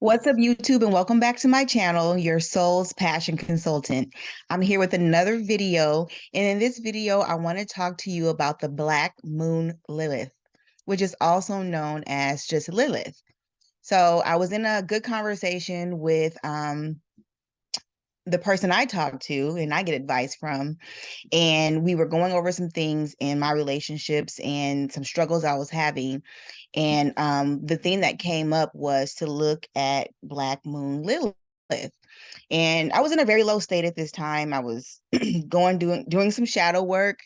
What's up, YouTube, and welcome back to my channel, Your Soul's Passion Consultant. I'm here with another video, and in this video, I want to talk to you about the Black Moon Lilith, which is also known as just Lilith. So I was in a good conversation with the person I talk to and I get advice from, and we were going over some things in my relationships and some struggles I was having. And the thing that came up was to look at Black Moon Lilith. And I was in a very low state at this time. I was doing some shadow work.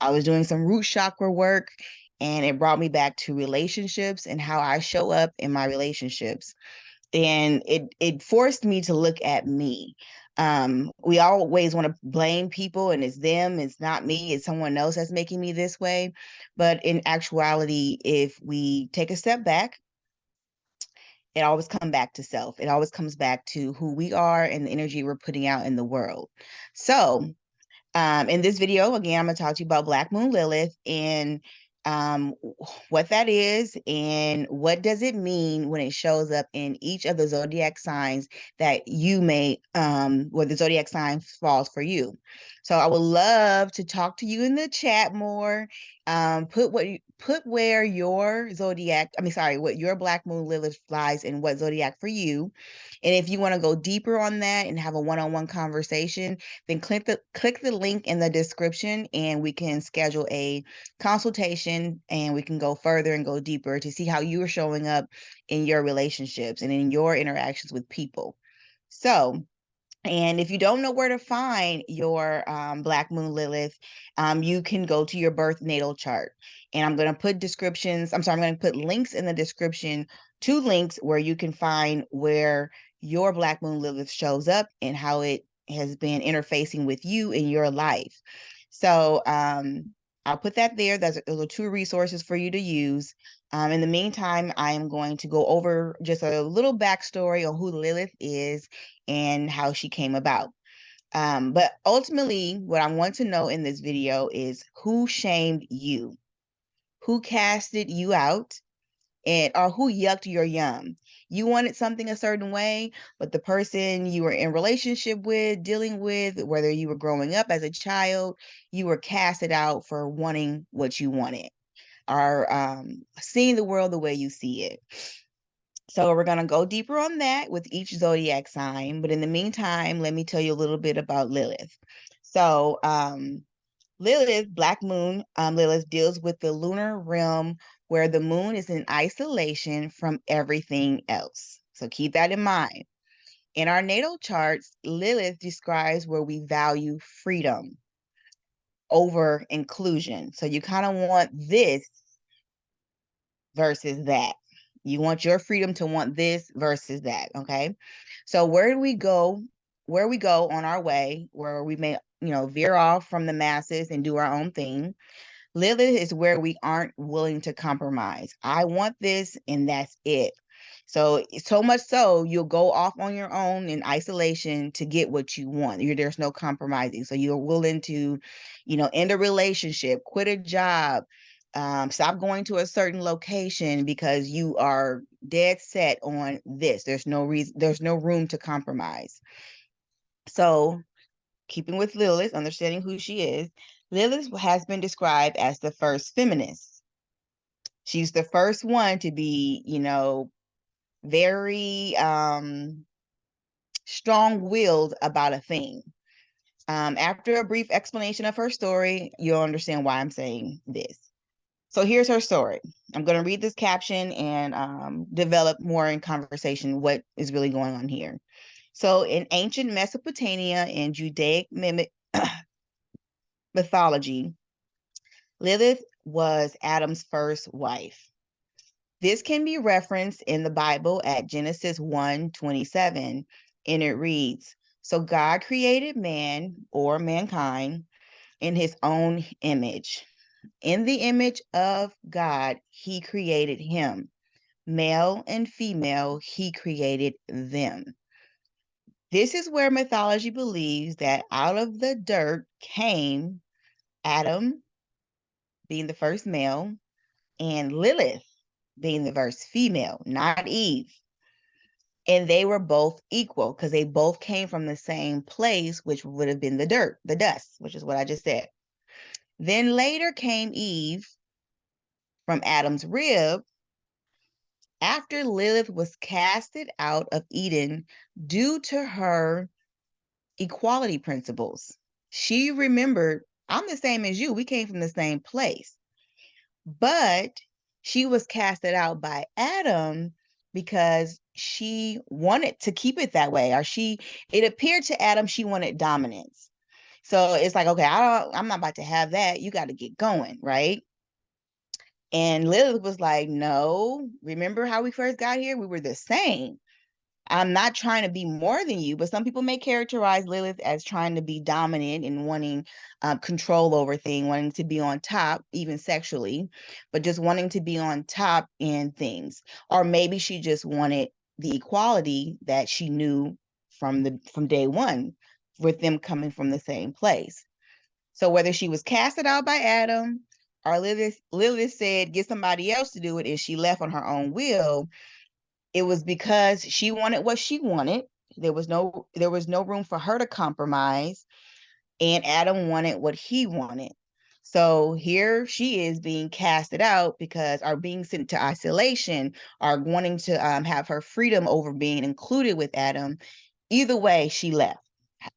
I was doing some root chakra work, and it brought me back to relationships and how I show up in my relationships. And it forced me to look at me. We always want to blame people, and it's them, it's not me, it's someone else that's making me this way. But in actuality, if we take a step back, it always comes back to self. It always comes back to who we are and the energy we're putting out in the world. So in this video, again, I'm going to talk to you about Black Moon Lilith and um, what that is and what does it mean when it shows up in each of the zodiac signs that you may, where the zodiac sign falls for you. So I would love to talk to you in the chat more. Put where your zodiac, what your Black Moon Lilith lies and what zodiac for you. And if you want to go deeper on that and have a one-on-one conversation, then click the link in the description and we can schedule a consultation and we can go further and go deeper to see how you are showing up in your relationships and in your interactions with people. So, and if you don't know where to find your Black Moon Lilith, you can go to your birth natal chart. And I'm going to put I'm going to put links in the description, 2 links where you can find where your Black Moon Lilith shows up and how it has been interfacing with you in your life. So I'll put that there. Those are 2 resources for you to use. In the meantime, I am going to go over just a little backstory on who Lilith is and how she came about. But ultimately, what I want to know in this video is who shamed you, who casted you out, or who yucked your yum. You wanted something a certain way, but the person you were in relationship with, dealing with, whether you were growing up as a child, you were casted out for wanting what you wanted, or seeing the world the way you see it. So we're going to go deeper on that with each zodiac sign. But in the meantime, let me tell you a little bit about Lilith. So Lilith, Black Moon Lilith, deals with the lunar realm where the moon is in isolation from everything else. So keep that in mind. In our natal charts, Lilith describes where we value freedom over inclusion. So you kind of want this versus that. You want your freedom to want this versus that, okay? So where we go on our way, where we may, veer off from the masses and do our own thing. Lilith is where we aren't willing to compromise. I want this and that's it. So much so you'll go off on your own in isolation to get what you want. There's no compromising. So you're willing to, end a relationship, quit a job, stop going to a certain location because you are dead set on this. There's no room to compromise. So keeping with Lilith, understanding who she is, Lilith has been described as the first feminist. She's the first one to be, very strong-willed about a thing. After a brief explanation of her story, you'll understand why I'm saying this. So here's her story. I'm going to read this caption and develop more in conversation what is really going on here. So in ancient Mesopotamia and Judaic mythology, Lilith was Adam's first wife. This can be referenced in the Bible at Genesis 1:27, and it reads, "So God created man, or mankind, in his own image. In the image of God, he created him. Male and female, he created them." This is where mythology believes that out of the dirt came Adam, being the first male, and Lilith, being the first female, not Eve. And they were both equal because they both came from the same place, which would have been the dirt, the dust, which is what I just said. Then later came Eve from Adam's rib after Lilith was casted out of Eden due to her equality principles. She remembered, I'm the same as you. We came from the same place. But she was casted out by Adam because she wanted to keep it that way, or it appeared to Adam she wanted dominance. So it's like, okay, I'm not about to have that. You got to get going, right? And Lilith was like, no, remember how we first got here? We were the same. I'm not trying to be more than you, but some people may characterize Lilith as trying to be dominant and wanting control over things, wanting to be on top, even sexually, but just wanting to be on top in things. Or maybe she just wanted the equality that she knew from day one, with them coming from the same place. So whether she was casted out by Adam or Lilith said, get somebody else to do it, and she left on her own will, it was because she wanted what she wanted. There was no room for her to compromise, and Adam wanted what he wanted. So here she is being casted out because, or being sent to isolation, or wanting to have her freedom over being included with Adam. Either way, she left.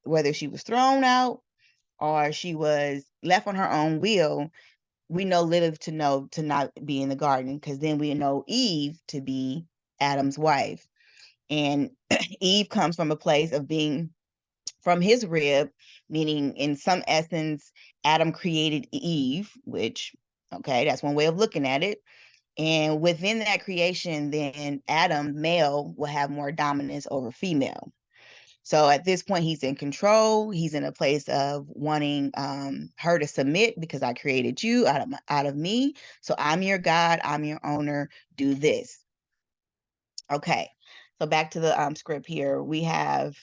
Whether she was thrown out or she was left on her own will, we know Lilith to not be in the garden, because then we know Eve to be Adam's wife. And Eve comes from a place of being from his rib, meaning in some essence, Adam created Eve, which, okay, that's one way of looking at it. And within that creation, then Adam, male, will have more dominance over female. So at this point, he's in control. He's in a place of wanting her to submit, because I created you out of me. So I'm your God. I'm your owner. Do this. Okay. So back to the script here. We have,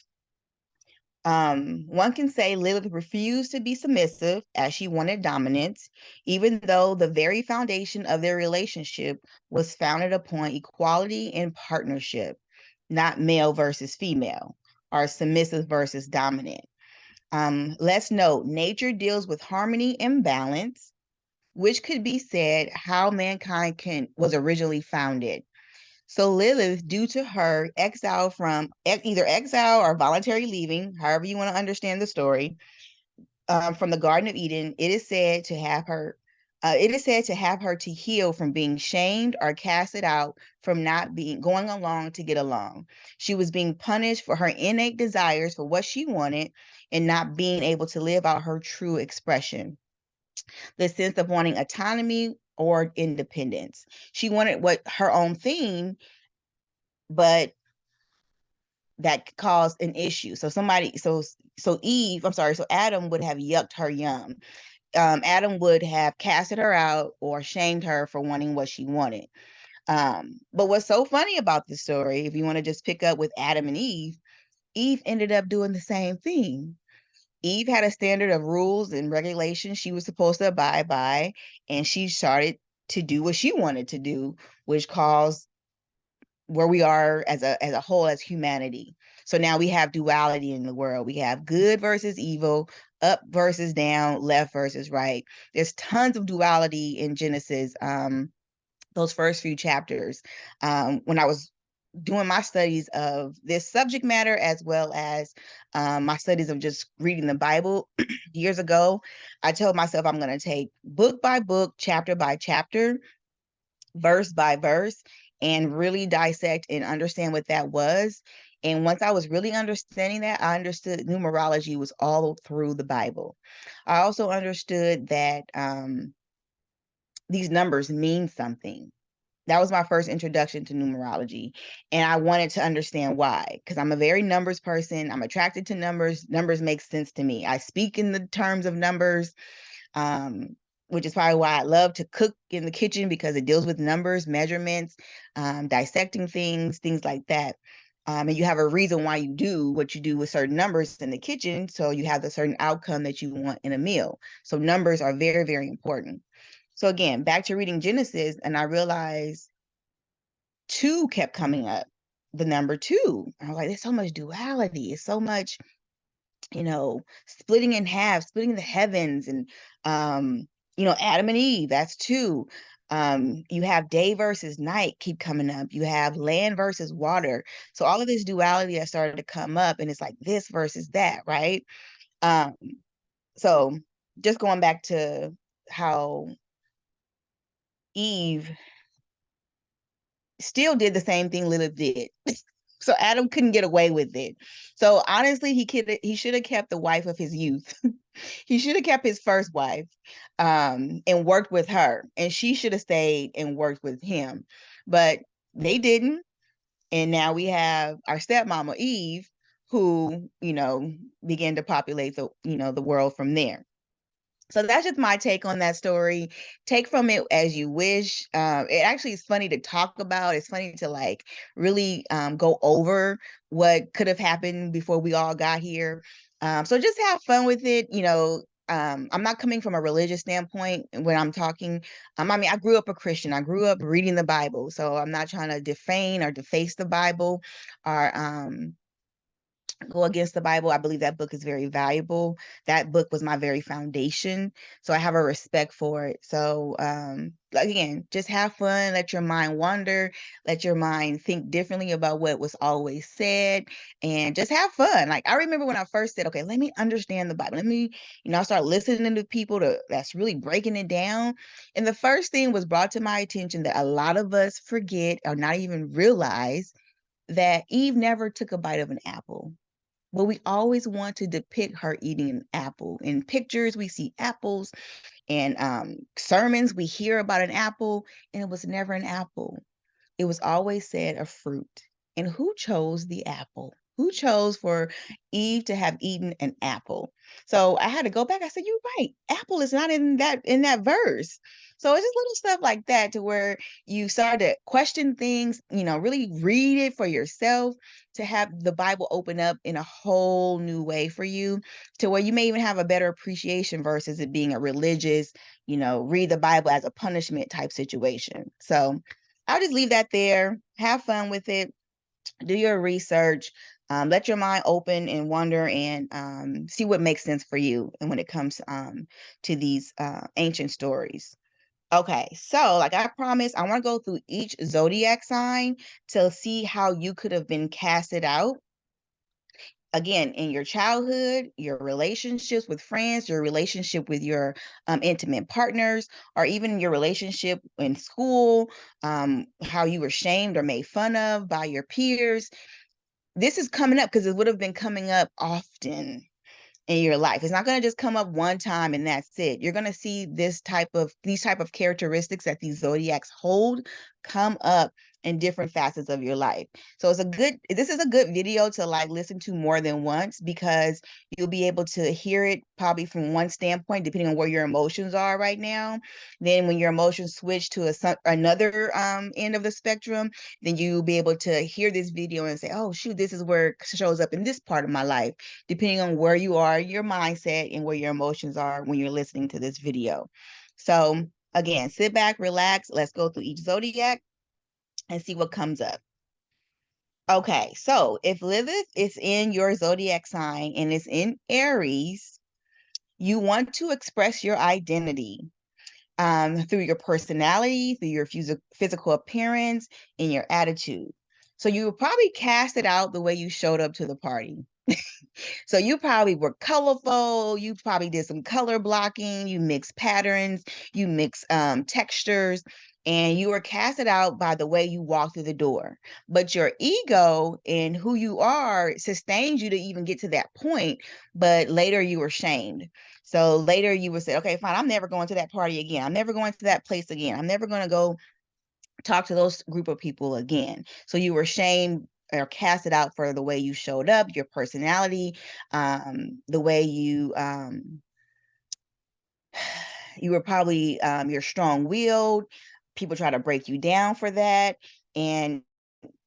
one can say Lilith refused to be submissive as she wanted dominance, even though the very foundation of their relationship was founded upon equality and partnership, not male versus female, or submissive versus dominant. Let's note, nature deals with harmony and balance, which could be said how mankind was originally founded. So Lilith, due to her exile from either exile or voluntary leaving, however you want to understand the story, from the Garden of Eden, it is said to have her. It is said to have her to heal from being shamed or casted out from not going along to get along. She was being punished for her innate desires for what she wanted and not being able to live out her true expression. The sense of wanting autonomy or independence. She wanted what her own thing, but that caused an issue. So Eve, I'm sorry, so Adam would have yucked her yum. Adam would have casted her out or shamed her for wanting what she wanted. But what's so funny about the story, if you want to just pick up with Adam and Eve ended up doing the same thing. Eve had a standard of rules and regulations she was supposed to abide by, and she started to do what she wanted to do, which caused where we are as a whole, as humanity. So now we have duality in the world. We have good versus evil, up versus down, left versus right. There's tons of duality in Genesis, those first few chapters. When I was doing my studies of this subject matter, as well as my studies of just reading the Bible years ago, I told myself I'm going to take book by book, chapter by chapter, verse by verse, and really dissect and understand what that was. And once I was really understanding that, I understood numerology was all through the Bible. I also understood that these numbers mean something. That was my first introduction to numerology. And I wanted to understand why, because I'm a very numbers person. I'm attracted to numbers. Numbers make sense to me. I speak in the terms of numbers, which is probably why I love to cook in the kitchen, because it deals with numbers, measurements, dissecting things like that. And you have a reason why you do what you do with certain numbers in the kitchen, so you have the certain outcome that you want in a meal. So numbers are very, very important. So again, back to reading Genesis, and I realized 2 kept coming up. the number two. I was like, there's so much duality. It's so much, splitting in half, splitting the heavens, and Adam and Eve, that's two. You have day versus night keep coming up. You have land versus water. So all of this duality that started to come up, and it's like this versus that, right? Um, so just going back to how Eve still did the same thing Lilith did. So Adam couldn't get away with it. So honestly, he should have kept the wife of his youth. He should have kept his first wife, and worked with her, and she should have stayed and worked with him. But they didn't, and now we have our stepmama Eve, who began to populate the world from there. So that's just my take on that story. Take from it as you wish. It actually is funny to talk about. It's funny to like really go over what could have happened before we all got here. So just have fun with it. I'm not coming from a religious standpoint when I'm talking. I grew up a Christian. I grew up reading the Bible. So I'm not trying to defame or deface the Bible or go against the Bible. I believe that book is very valuable. That book was my very foundation. So I have a respect for it. So again, just have fun, let your mind wander, let your mind think differently about what was always said, and just have fun. Like I remember when I first said, okay, let me understand the Bible. Let me, I start listening to people that's really breaking it down. And the first thing was brought to my attention that a lot of us forget or not even realize that Eve never took a bite of an apple. But we always want to depict her eating an apple. In pictures, we see apples, and sermons, we hear about an apple, and it was never an apple. It was always said a fruit. And who chose the apple? Who chose for Eve to have eaten an apple? So I had to go back. I said, "You're right. Apple is not in that verse." So it's just little stuff like that to where you start to question things, really read it for yourself, to have the Bible open up in a whole new way for you, to where you may even have a better appreciation versus it being a religious, read the Bible as a punishment type situation. So I'll just leave that there. Have fun with it. Do your research. Let your mind open and wonder, and see what makes sense for you. And when it comes to these ancient stories. Okay, so like I promised, I want to go through each zodiac sign to see how you could have been casted out. Again, in your childhood, your relationships with friends, your relationship with your intimate partners, or even your relationship in school, how you were shamed or made fun of by your peers. This is coming up because it would have been coming up often in your life. It's not going to just come up one time and that's it. You're going to see these type of characteristics that these zodiacs hold come up in different facets of your life. So this is a good video to like listen to more than once, because you'll be able to hear it probably from one standpoint depending on where your emotions are right now. Then when your emotions switch to another end of the spectrum, then you'll be able to hear this video and say, oh shoot, this is where it shows up in this part of my life, depending on where you are, your mindset, and where your emotions are when you're listening to this video. So again, sit back, relax. Let's go through each zodiac and see what comes up. Okay, so if Lilith is in your zodiac sign and it's in Aries, you want to express your identity through your personality, through your physical appearance, and your attitude. So you probably cast it out the way you showed up to the party. So you probably were colorful. You probably did some color blocking. You mix patterns. You mix textures. And you were casted out by the way you walk through the door. But your ego and who you are sustains you to even get to that point. But later you were shamed. So later you would say, okay, fine, I'm never going to that party again. I'm never going to that place again. I'm never going to go talk to those group of people again. So you were shamed or casted out for the way you showed up, your personality, the way you were probably you're strong-willed. People try to break you down for that, and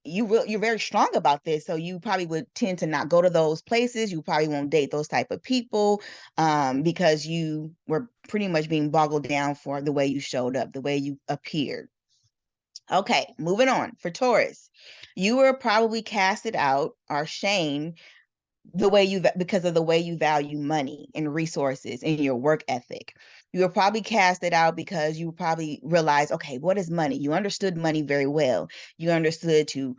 you're very strong about this, so you probably would tend to not go to those places. You probably won't date those type of people, because you were pretty much being boggled down for the way you showed up, the way you appeared. Okay, moving on. For Taurus, you were probably casted out or shamed because of the way you value money and resources and your work ethic. You were probably casted out because you probably realized, okay, what is money? You understood money very well. You understood to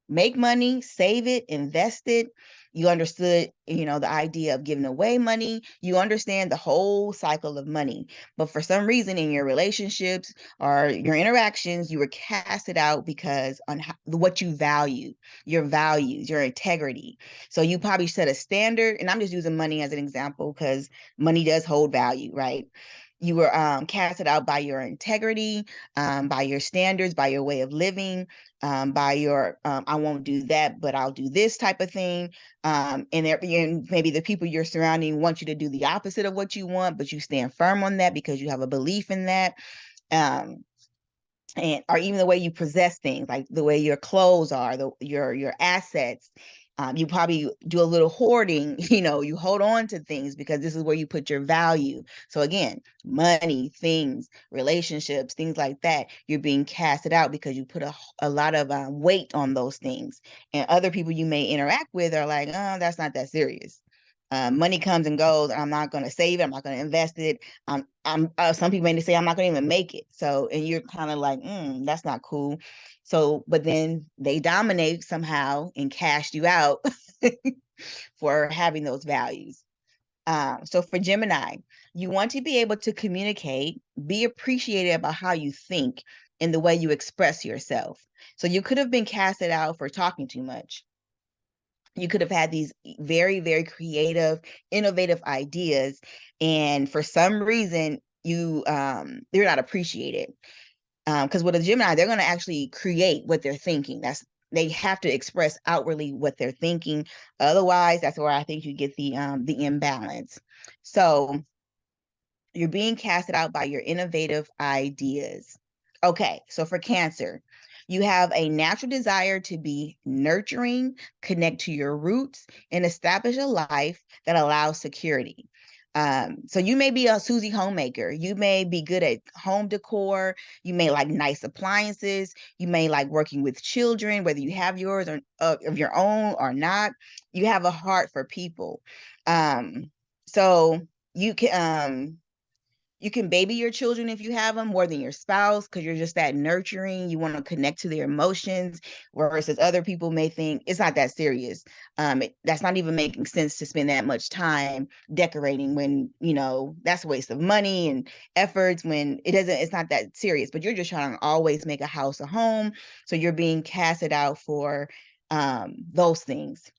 make money, save it, invest it. You understood, the idea of giving away money. You understand the whole cycle of money. But for some reason in your relationships or your interactions, you were casted out because on what you value, your values, your integrity. So you probably set a standard, and I'm just using money as an example because money does hold value, right? You were casted out by your integrity, by your standards, by your way of living, by your I won't do that, but I'll do this type of thing. And maybe the people you're surrounding want you to do the opposite of what you want, but you stand firm on that because you have a belief in that. Um, and or even the way you possess things, like the way your clothes are, your assets. You probably do a little hoarding, you hold on to things because this is where you put your value. So again, money, things, relationships, things like that, you're being casted out because you put a lot of weight on those things. And other people you may interact with are like, oh, that's not that serious. Money comes and goes. I'm not going to save it. I'm not going to invest it. Some people may say I'm not going to even make it. So, and you're kind of like, that's not cool. So, but then they dominate somehow and cast you out for having those values. So for Gemini, you want to be able to communicate, be appreciated about how you think and the way you express yourself. So you could have been casted out for talking too much. You could have had these very, very creative, innovative ideas, and for some reason they're not appreciated. Because with a Gemini, they're going to actually create what they're thinking. They have to express outwardly what they're thinking. Otherwise, that's where I think you get the imbalance. So you're being casted out by your innovative ideas. Okay, so for Cancer, you have a natural desire to be nurturing, connect to your roots, and establish a life that allows security. So you may be a Susie homemaker. You may be good at home decor. You may like nice appliances. You may like working with children, whether you have yours or of your own or not. You have a heart for people. So you can baby your children if you have them more than your spouse because you're just that nurturing. You want to connect to their emotions, versus other people may think it's not that serious. That's not even making sense to spend that much time decorating when that's a waste of money and efforts when it's not that serious. But you're just trying to always make a house a home, so you're being casted out for those things.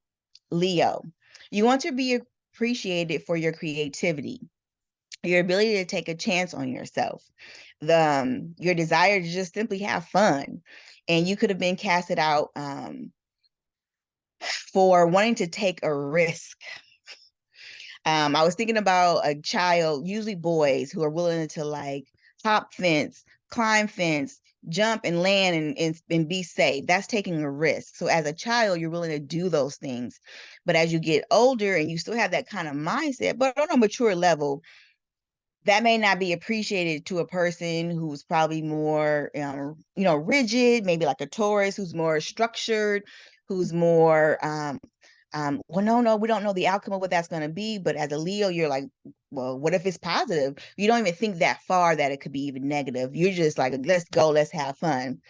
Leo, you want to be appreciated for your creativity, your ability to take a chance on yourself, your desire to just simply have fun. And you could have been casted out for wanting to take a risk. I was thinking about a child, usually boys, who are willing to like hop fence, climb fence, jump and land and be safe. That's taking a risk. So as a child, you're willing to do those things. But as you get older and you still have that kind of mindset, but on a mature level, that may not be appreciated to a person who's probably more, rigid, maybe like a Taurus, who's more structured, who's more, well, no, we don't know the outcome of what that's going to be. But as a Leo, you're like, well, what if it's positive? You don't even think that far that it could be even negative. You're just like, let's go, let's have fun.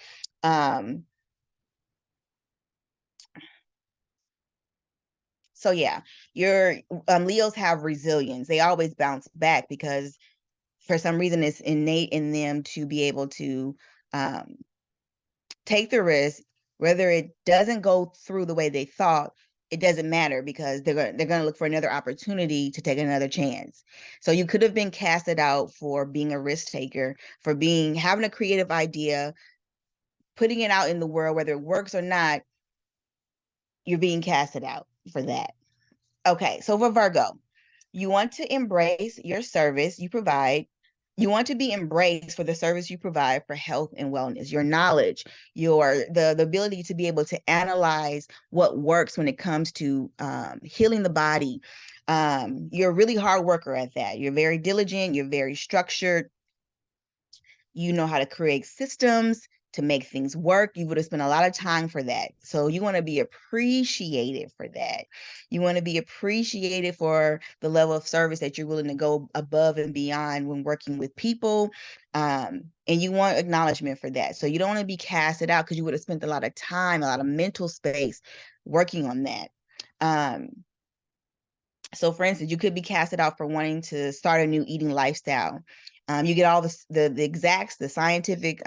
So yeah, your Leos have resilience. They always bounce back because for some reason it's innate in them to be able to um, take the risk, whether it doesn't go through the way they thought. It doesn't matter because they're going to look for another opportunity to take another chance. So you could have been casted out for being a risk taker, for having a creative idea, putting it out in the world, whether it works or not. You're being casted out for that. Okay, so for Virgo, you want to embrace your service you provide. You want to be embraced for the service you provide for health and wellness, your knowledge, the ability to be able to analyze what works when it comes to healing the body. You're a really hard worker at that. You're very diligent. You're very structured. You know how to create systems to make things work. You would have spent a lot of time for that. So you want to be appreciated for that. You want to be appreciated for the level of service that you're willing to go above and beyond when working with people. And you want acknowledgement for that. So you don't want to be casted out because you would have spent a lot of time, a lot of mental space working on that. So for instance, you could be casted out for wanting to start a new eating lifestyle. You get all the exacts, the scientific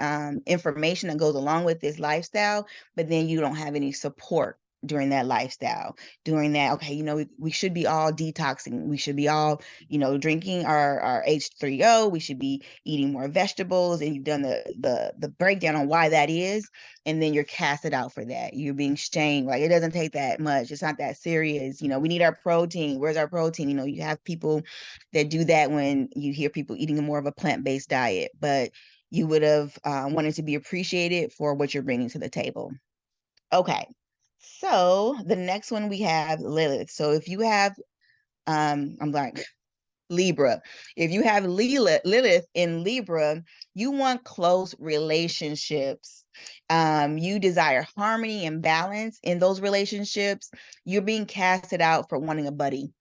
information that goes along with this lifestyle, but then you don't have any support during that lifestyle, during that, okay, we should be all detoxing. We should be all, drinking our H3O. We should be eating more vegetables. And you've done the breakdown on why that is. And then you're casted out for that. You're being shamed. Like, it doesn't take that much. It's not that serious. We need our protein. Where's our protein? You have people that do that when you hear people eating more of a plant-based diet, but you would have wanted to be appreciated for what you're bringing to the table. Okay. So the next one we have Lilith. So if you have, I'm like Libra, if you have Lilith in Libra, you want close relationships. You desire harmony and balance in those relationships. You're being casted out for wanting a buddy.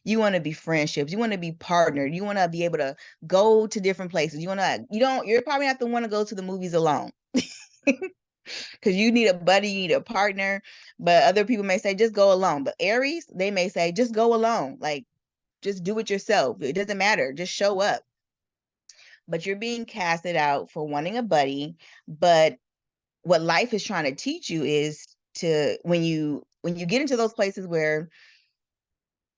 You want to be friendships. You want to be partnered. You want to be able to go to different places. You're probably not the one to go to the movies alone. Because you need a buddy, you need a partner, but other people may say, just go alone. But Aries, they may say, just go alone. Like, just do it yourself. It doesn't matter. Just show up. But you're being casted out for wanting a buddy. But what life is trying to teach you is to, when you get into those places where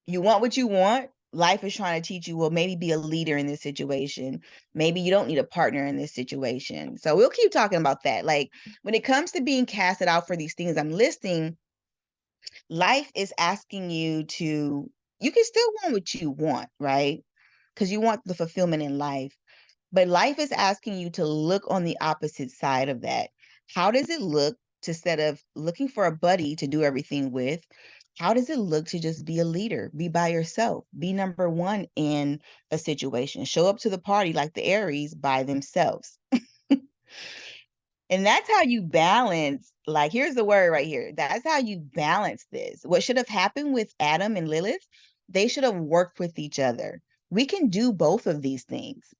you want what you want, life is trying to teach you, well, maybe be a leader in this situation. Maybe you don't need a partner in this situation. So we'll keep talking about that. Like, when it comes to being casted out for these things I'm listing, life is asking you to, you can still want what you want, right? Because you want the fulfillment in life. But life is asking you to look on the opposite side of that. How does it look to, instead of looking for a buddy to do everything with, how does it look to just be a leader, be by yourself, be number one in a situation, show up to the party like the Aries by themselves? And that's how you balance, like, here's the word right here. That's how you balance this. What should have happened with Adam and Lilith, they should have worked with each other. We can do both of these things.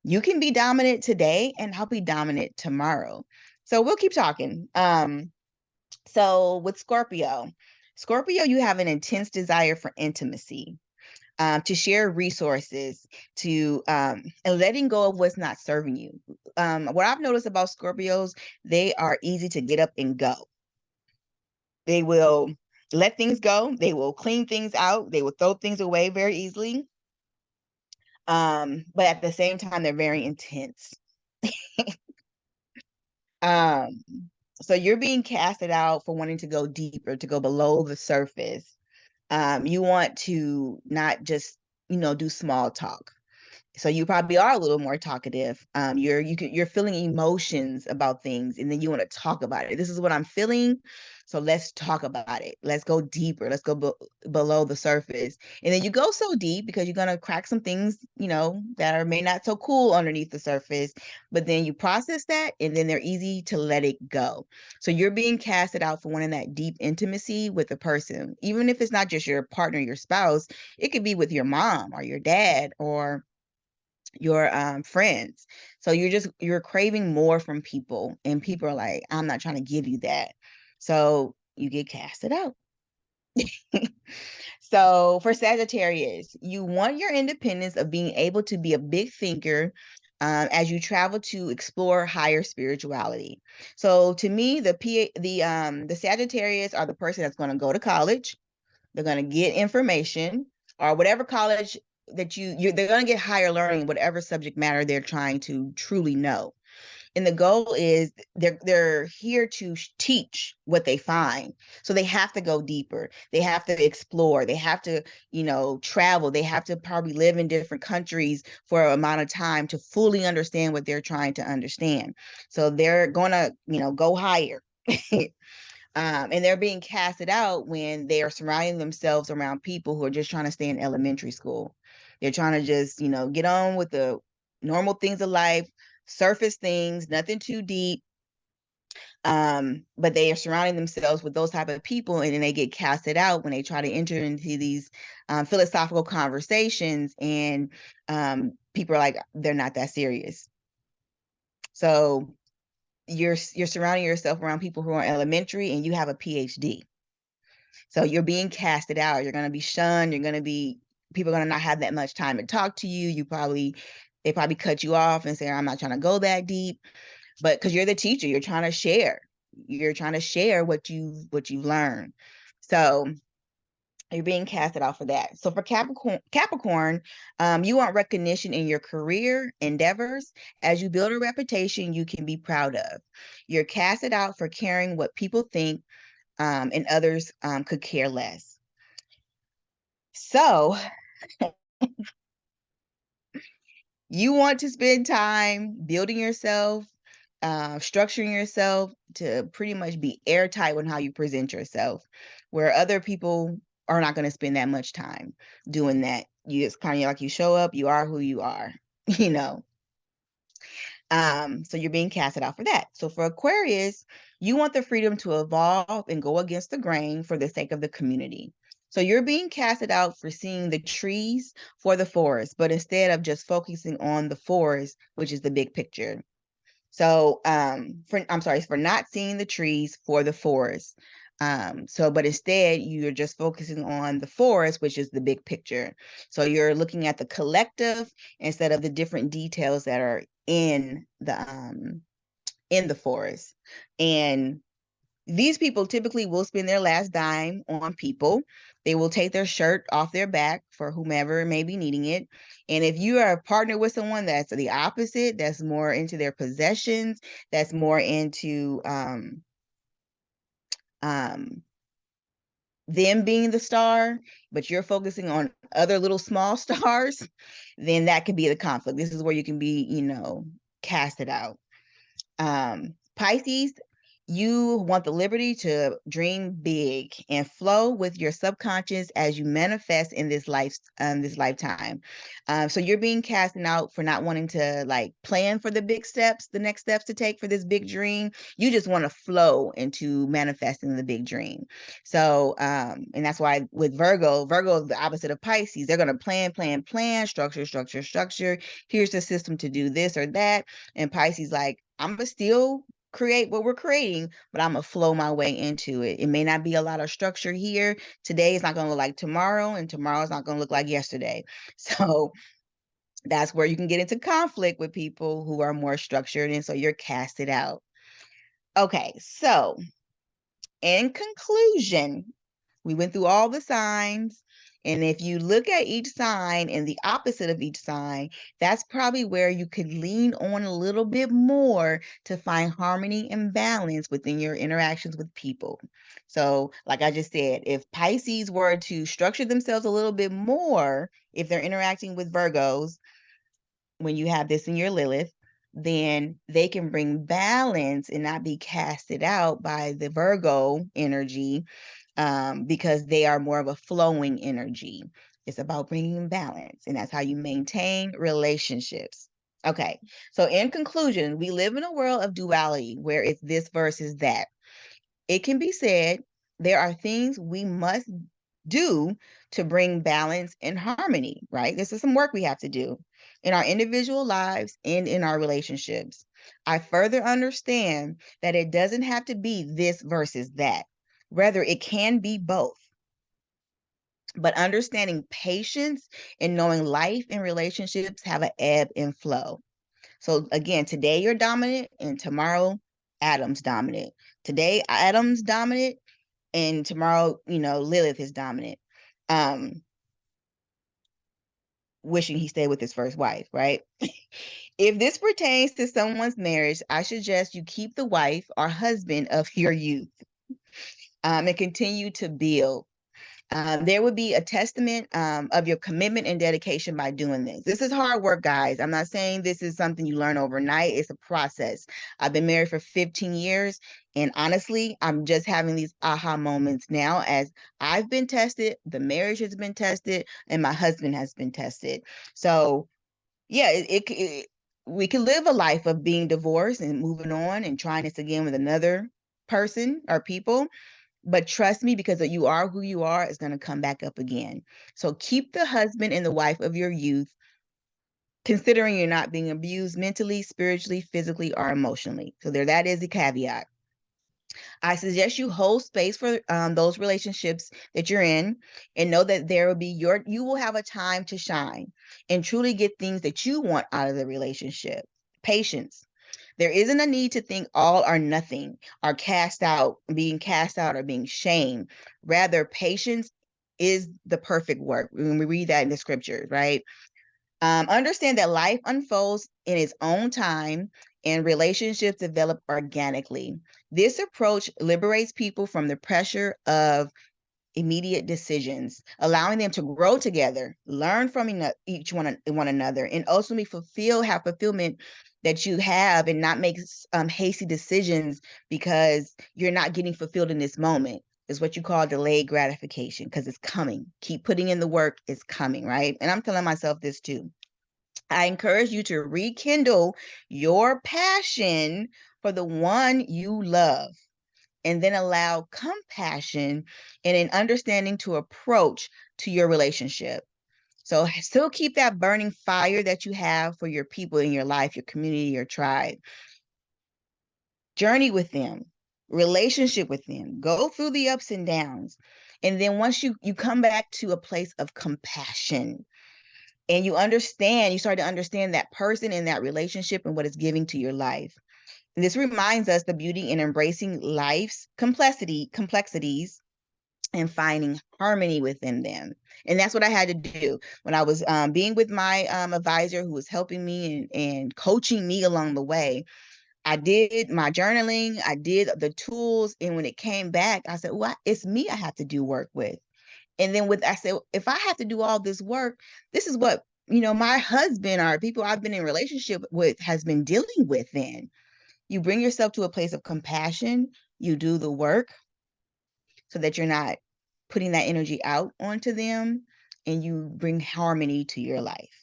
You can be dominant today and I'll be dominant tomorrow. So we'll keep talking. So with Scorpio, you have an intense desire for intimacy, to share resources, to and letting go of what's not serving you. What I've noticed about Scorpios, they are easy to get up and go. They will let things go. They will clean things out. They will throw things away very easily. But at the same time, they're very intense. Um, so you're being casted out for wanting to go deeper, to go below the surface. You want to not just, do small talk. So you probably are a little more talkative. You're feeling emotions about things, and then you want to talk about it. This is what I'm feeling, so let's talk about it. Let's go deeper. Let's go below the surface, and then you go so deep because you're gonna crack some things, that are may not so cool underneath the surface. But then you process that, and then they're easy to let it go. So you're being casted out for wanting that deep intimacy with a person, even if it's not just your partner, your spouse. It could be with your mom or your dad or your friends. So you're craving more from people, and people are like, I'm not trying to give you that. So you get casted out. So for Sagittarius, you want your independence of being able to be a big thinker, as you travel to explore higher spirituality. So to me, the Sagittarius are the person that's going to go to college. They're going to get information, or whatever college that they're going to get higher learning, whatever subject matter they're trying to truly know. And the goal is they're here to teach what they find. So they have to go deeper. They have to explore. They have to, travel. They have to probably live in different countries for an amount of time to fully understand what they're trying to understand. So they're going to, go higher. And they're being casted out when they are surrounding themselves around people who are just trying to stay in elementary school. They're trying to just, get on with the normal things of life, surface things, nothing too deep. But they are surrounding themselves with those type of people, and then they get casted out when they try to enter into these philosophical conversations, and people are like, they're not that serious. So you're surrounding yourself around people who are elementary, and you have a PhD. So you're being casted out. You're going to be shunned. People are going to not have that much time to talk to you. They probably cut you off and say, I'm not trying to go that deep. But because you're the teacher, you're trying to share. You're trying to share what you've learned. So you're being casted out for that. So for Capricorn, you want recognition in your career endeavors. As you build a reputation you can be proud of. You're casted out for caring what people think, and others could care less. So you want to spend time building yourself, structuring yourself to pretty much be airtight on how you present yourself, where other people are not going to spend that much time doing that. It's kind of like you show up, you are who you are, you know. So you're being casted out for that. So for Aquarius, you want the freedom to evolve and go against the grain for the sake of the community. So you're being casted out for seeing the trees for the forest, but instead of just focusing on the forest, which is the big picture. So for not seeing the trees for the forest. But instead you're just focusing on the forest, which is the big picture. So you're looking at the collective instead of the different details that are in the forest. And these people typically will spend their last dime on people. They will take their shirt off their back for whomever may be needing it. And if you are a partner with someone that's the opposite, that's more into their possessions, that's more into them being the star, but you're focusing on other little small stars, then that could be the conflict. This is where you can be, casted out. Pisces, you want the liberty to dream big and flow with your subconscious as you manifest in this lifetime. So you're being casted out for not wanting to like plan for the big steps, the next steps to take for this big dream. You just want to flow into manifesting the big dream. So, and that's why with Virgo is the opposite of Pisces. They're going to plan, structure. Here's the system to do this or that. And Pisces, like, I'm gonna still create what we're creating, but I'm gonna flow my way into it. It may not be a lot of structure here. Today is not gonna look like tomorrow, and tomorrow is not gonna look like yesterday. So that's where you can get into conflict with people who are more structured, and so you're casted out. Okay, so in conclusion, we went through all the signs. And if you look at each sign and the opposite of each sign, that's probably where you could lean on a little bit more to find harmony and balance within your interactions with people. So, like I just said, if Pisces were to structure themselves a little bit more, if they're interacting with Virgos, when you have this in your Lilith, then they can bring balance and not be casted out by the Virgo energy, because they are more of a flowing energy. It's about bringing balance, and that's how you maintain relationships. Okay, so in conclusion, we live in a world of duality where it's this versus that. It can be said there are things we must do to bring balance and harmony, right? This is some work we have to do in our individual lives and in our relationships. I further understand that it doesn't have to be this versus that. Rather, it can be both. But understanding patience and knowing life and relationships have an ebb and flow. So again, today you're dominant and tomorrow Adam's dominant. Today Adam's dominant and tomorrow, Lilith is dominant. Wishing he stayed with his first wife, right? If this pertains to someone's marriage, I suggest you keep the wife or husband of your youth, and continue to build. There would be a testament of your commitment and dedication by doing this. This is hard work, guys. I'm not saying this is something you learn overnight. It's a process. I've been married for 15 years, and honestly, I'm just having these aha moments now as I've been tested, the marriage has been tested, and my husband has been tested. So yeah, we can live a life of being divorced and moving on and trying this again with another person or people. But trust me, because you are who you are, it's going to come back up again. So keep the husband and the wife of your youth, considering you're not being abused mentally, spiritually, physically, or emotionally. So that is the caveat. I suggest you hold space for those relationships that you're in, and know that you will have a time to shine and truly get things that you want out of the relationship. Patience. There isn't a need to think all or nothing, or being cast out or being shamed. Rather, patience is the perfect work when we read that in the scriptures, right? Understand that life unfolds in its own time and relationships develop organically. This approach liberates people from the pressure of immediate decisions, allowing them to grow together, learn from one another, and ultimately have fulfillment that you have, and not make hasty decisions because you're not getting fulfilled in this moment. Is what you call delayed gratification, because it's coming. Keep putting in the work, it's coming, right? And I'm telling myself this too. I encourage you to rekindle your passion for the one you love, and then allow compassion and an understanding to approach to your relationship. So still keep that burning fire that you have for your people in your life, your community, your tribe. Journey with them, relationship with them, go through the ups and downs. And then once you come back to a place of compassion, and you start to understand that person and that relationship and what it's giving to your life. And this reminds us the beauty in embracing life's complexities and finding harmony within them. And that's what I had to do when I was being with my advisor, who was helping me and coaching me along the way. I did my journaling, I did the tools, and when it came back, I said, well, it's me I have to do work with. And then I said, if I have to do all this work, this is what, my husband or people I've been in relationship with has been dealing with. Then you bring yourself to a place of compassion, you do the work so that you're not putting that energy out onto them, and you bring harmony to your life.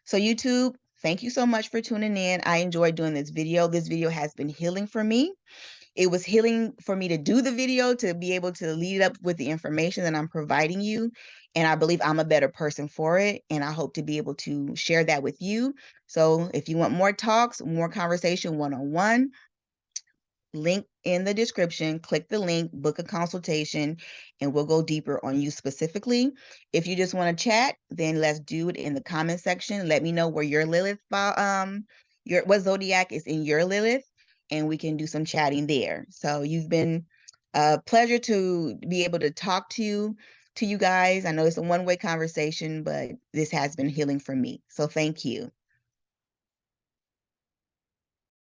So YouTube, thank you so much for tuning in. I enjoyed doing this video. This video has been healing for me. It was healing for me to do the video, to be able to lead up with the information that I'm providing you. And I believe I'm a better person for it. And I hope to be able to share that with you. So if you want more talks, more conversation one-on-one, link in the description, click the link, book a consultation, and we'll go deeper on you specifically. If you just want to chat, then let's do it in the comment section. Let me know where your Lilith, what zodiac is in your Lilith, and we can do some chatting there. So you've been a pleasure to be able to talk to you guys. I know it's a one-way conversation, but this has been healing for me. So thank you.